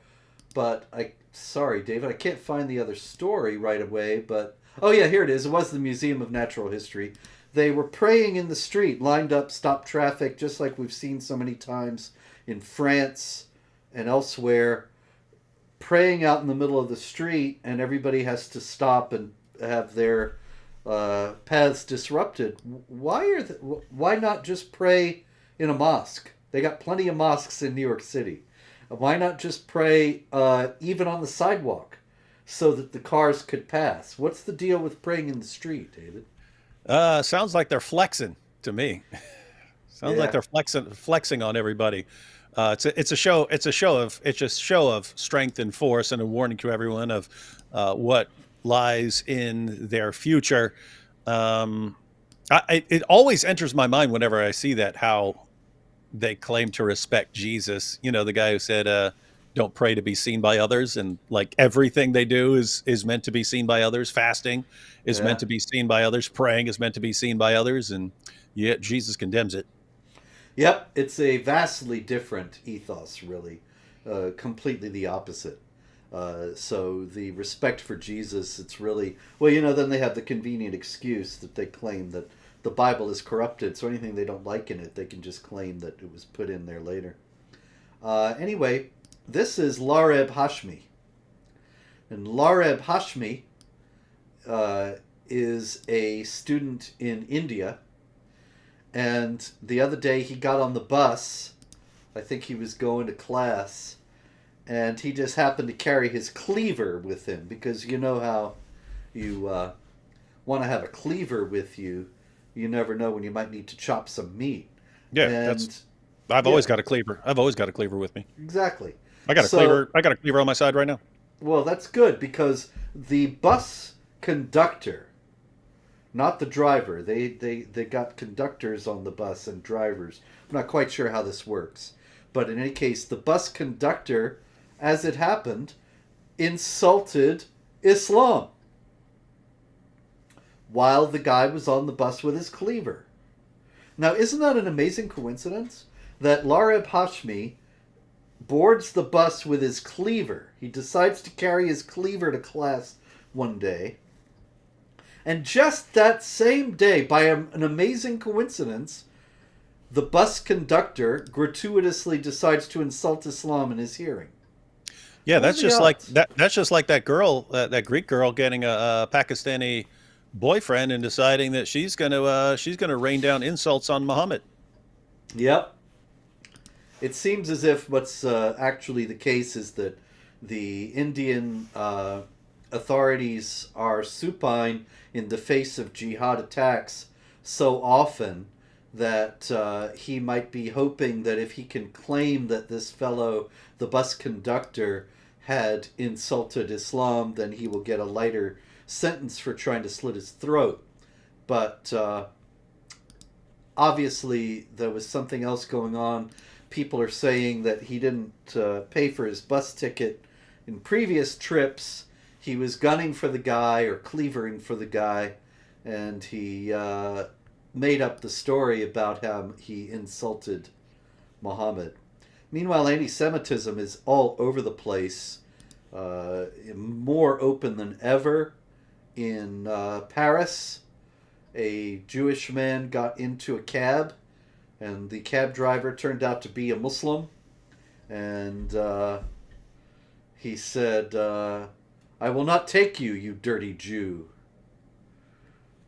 but sorry, David, I can't find the other story right away, but oh yeah, here it is. It was the Museum of Natural History. They were praying in the street, lined up, stopped traffic, just like we've seen so many times in France and elsewhere, praying out in the middle of the street, and everybody has to stop and have their paths disrupted. Why not just pray in a mosque? They got plenty of mosques in New York City. Why not just pray even on the sidewalk so that the cars could pass? What's the deal with praying in the street, David? Sounds like they're flexing to me. Sounds like they're flexing on everybody. It's a show of strength and force, and a warning to everyone of what lies in their future. It always enters my mind whenever I see that, how they claim to respect Jesus. You know, the guy who said, don't pray to be seen by others. And like everything they do is meant to be seen by others. Fasting is meant to be seen by others. Praying is meant to be seen by others. And yet Jesus condemns it. Yep. It's a vastly different ethos, really. Completely the opposite. So the respect for Jesus, it's really, well, you know, then they have the convenient excuse that they claim that the Bible is corrupted, so anything they don't like in it, they can just claim that it was put in there later. Anyway, this is Lareb Hashmi. And Lareb Hashmi is a student in India. And the other day he got on the bus. I think he was going to class. And he just happened to carry his cleaver with him. Because you know how you want to have a cleaver with you. You never know when you might need to chop some meat. Yeah, and I've Yeah, always got a cleaver. I've always got a cleaver with me. exactly. I got a So, cleaver. I got a cleaver on my side right now. well, that's good because the bus conductor, not the driver, they got conductors on the bus and drivers. I'm not quite sure how this works. But in any case, the bus conductor, as it happened, insulted Islam while the guy was on the bus with his cleaver. Now, isn't that an amazing coincidence? That Lareb Hashmi boards the bus with his cleaver. He decides to carry his cleaver to class one day. And just that same day, by an amazing coincidence, the bus conductor gratuitously decides to insult Islam in his hearing. Yeah, What are that's the just like odds? that. That's just like that girl, that Greek girl, getting a Pakistani boyfriend and deciding that she's gonna rain down insults on Muhammad. Yep. It seems as if what's actually the case is that the Indian authorities are supine in the face of jihad attacks so often that he might be hoping that if he can claim that this fellow, the bus conductor, had insulted Islam, then he will get a lighter sentence for trying to slit his throat. But obviously, there was something else going on. People are saying that he didn't pay for his bus ticket in previous trips. He was gunning for the guy or cleavering for the guy, and he made up the story about how he insulted Muhammad. Meanwhile, anti Semitism is all over the place, more open than ever. In Paris, a Jewish man got into a cab, and the cab driver turned out to be a Muslim. And he said, I will not take you, you dirty Jew.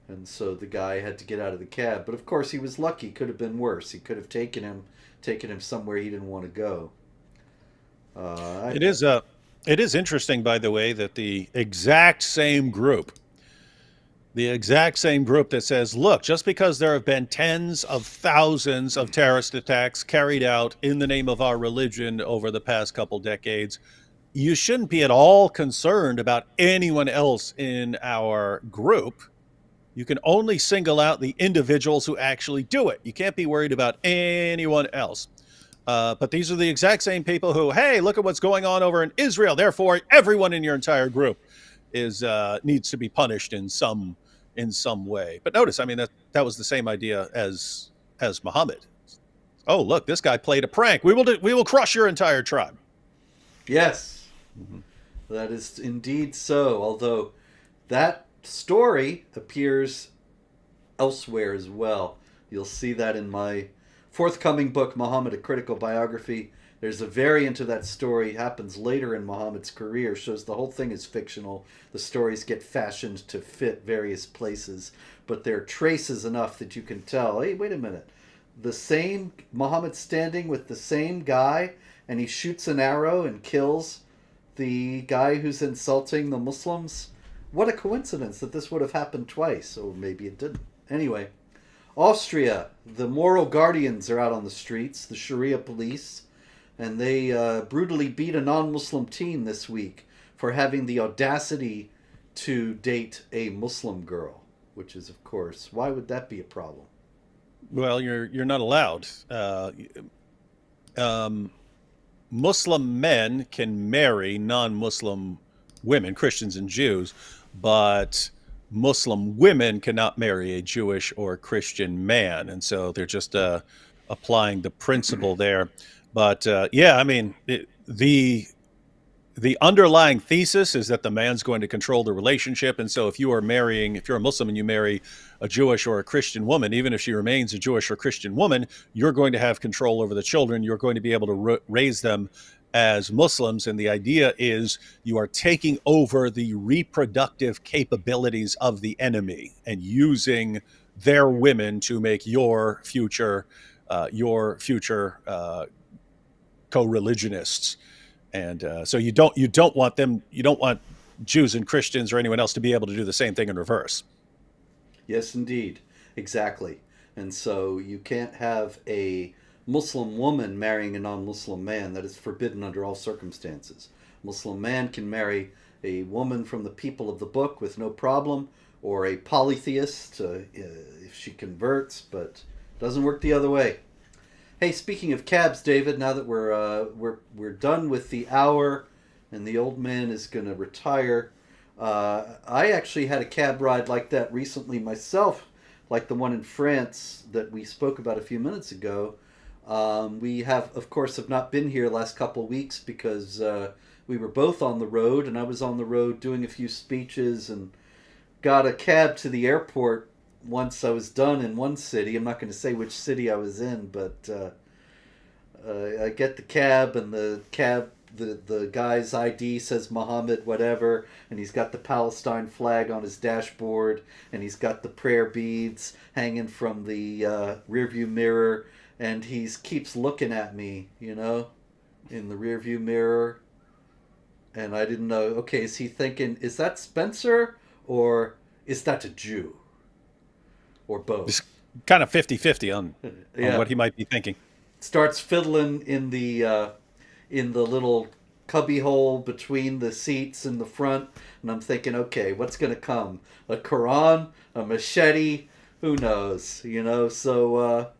And so the guy had to get out of the cab. But of course, he was lucky. Could have been worse. He could have taken him somewhere he didn't want to go. Uh, It is it is interesting, by the way, that the exact same group that says, look, just because there have been tens of thousands of terrorist attacks carried out in the name of our religion over the past couple decades, you shouldn't be at all concerned about anyone else in our group. You can only single out the individuals who actually do it. You can't be worried about anyone else. But these are the exact same people who, hey, look at what's going on over in Israel. Therefore, everyone in your entire group is needs to be punished in some way. But notice, I mean, that was the same idea as Muhammad. Oh, look, this guy played a prank. We will crush your entire tribe. yes, Mhm. that is indeed so. Although that story appears elsewhere as well. You'll see that in my forthcoming book, Muhammad, a Critical Biography. There's a variant of that story, happens later in Muhammad's career, shows the whole thing is fictional. The stories get fashioned to fit various places, but there are traces enough that you can tell, hey, wait a minute. The same Muhammad standing with the same guy, and he shoots an arrow and kills the guy who's insulting the Muslims. What a coincidence that this would have happened twice, or maybe it didn't. Anyway, Austria, the moral guardians are out on the streets, the Sharia police, and they brutally beat a non-Muslim teen this week for having the audacity to date a Muslim girl, which is, of course, why would that be a problem? Well, you're not allowed. Um, Muslim men can marry non-Muslim women, Christians and Jews, but Muslim women cannot marry a Jewish or Christian man, and so they're just applying the principle there. But yeah, I mean, the underlying thesis is that the man's going to control the relationship, and so if you're a Muslim and you marry a Jewish or a Christian woman, even if she remains a Jewish or Christian woman, you're going to have control over the children. You're going to be able to raise them as Muslims, and the idea is you are taking over the reproductive capabilities of the enemy and using their women to make your future co-religionists. And so you don't want Jews and Christians or anyone else to be able to do the same thing in reverse. Yes, indeed. Exactly. And so you can't have a Muslim woman marrying a non-Muslim man. That is forbidden under all circumstances. Muslim man can marry a woman from the people of the book with no problem, or a polytheist if she converts, but it doesn't work the other way. Hey, speaking of cabs, David, now that we're done with the hour and the old man is going to retire, I actually had a cab ride like that recently myself, like the one in France that we spoke about a few minutes ago. We have, of course, have not been here the last couple of weeks because we were both on the road, and I was on the road doing a few speeches and got a cab to the airport once I was done in one city. I'm not going to say which city I was in, but I get the cab, and the guy's ID says Muhammad whatever, and he's got the Palestine flag on his dashboard, and he's got the prayer beads hanging from the rearview mirror, and he keeps looking at me, in the rearview mirror, and I didn't know, okay, is he thinking, is that Spencer, or is that a Jew? Or both. It's kind of 50-50 on what he might be thinking. Starts fiddling in the little cubby hole between the seats in the front, and I'm thinking, okay, what's going to come? A Quran? A machete? Who knows? So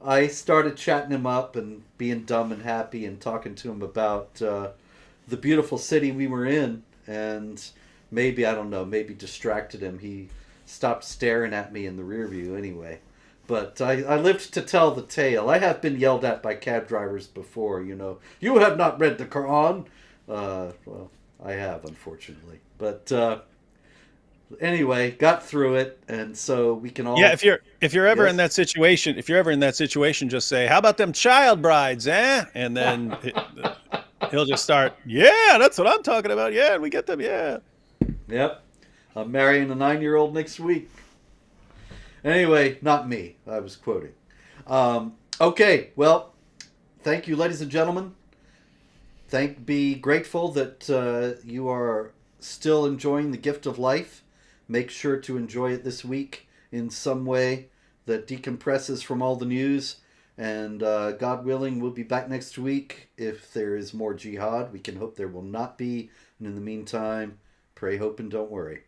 I started chatting him up and being dumb and happy and talking to him about the beautiful city we were in, and maybe, I don't know, maybe distracted him. He stopped staring at me in the rear view anyway. But I lived to tell the tale. I have been yelled at by cab drivers before, You have not read the Quran. Well, I have, unfortunately. But anyway, got through it, and so we can all... Yeah, if you're ever in that situation, just say, "How about them child brides, eh?" And then he'll just start, "Yeah, that's what I'm talking about. Yeah, we get them, yeah." Yep. I'm marrying a 9-year-old next week. Anyway, not me. I was quoting. Okay, well, thank you, ladies and gentlemen. Be grateful that you are still enjoying the gift of life. Make sure to enjoy it this week in some way that decompresses from all the news. And God willing, we'll be back next week. If there is more jihad, we can hope there will not be. And in the meantime, pray, hope, and don't worry.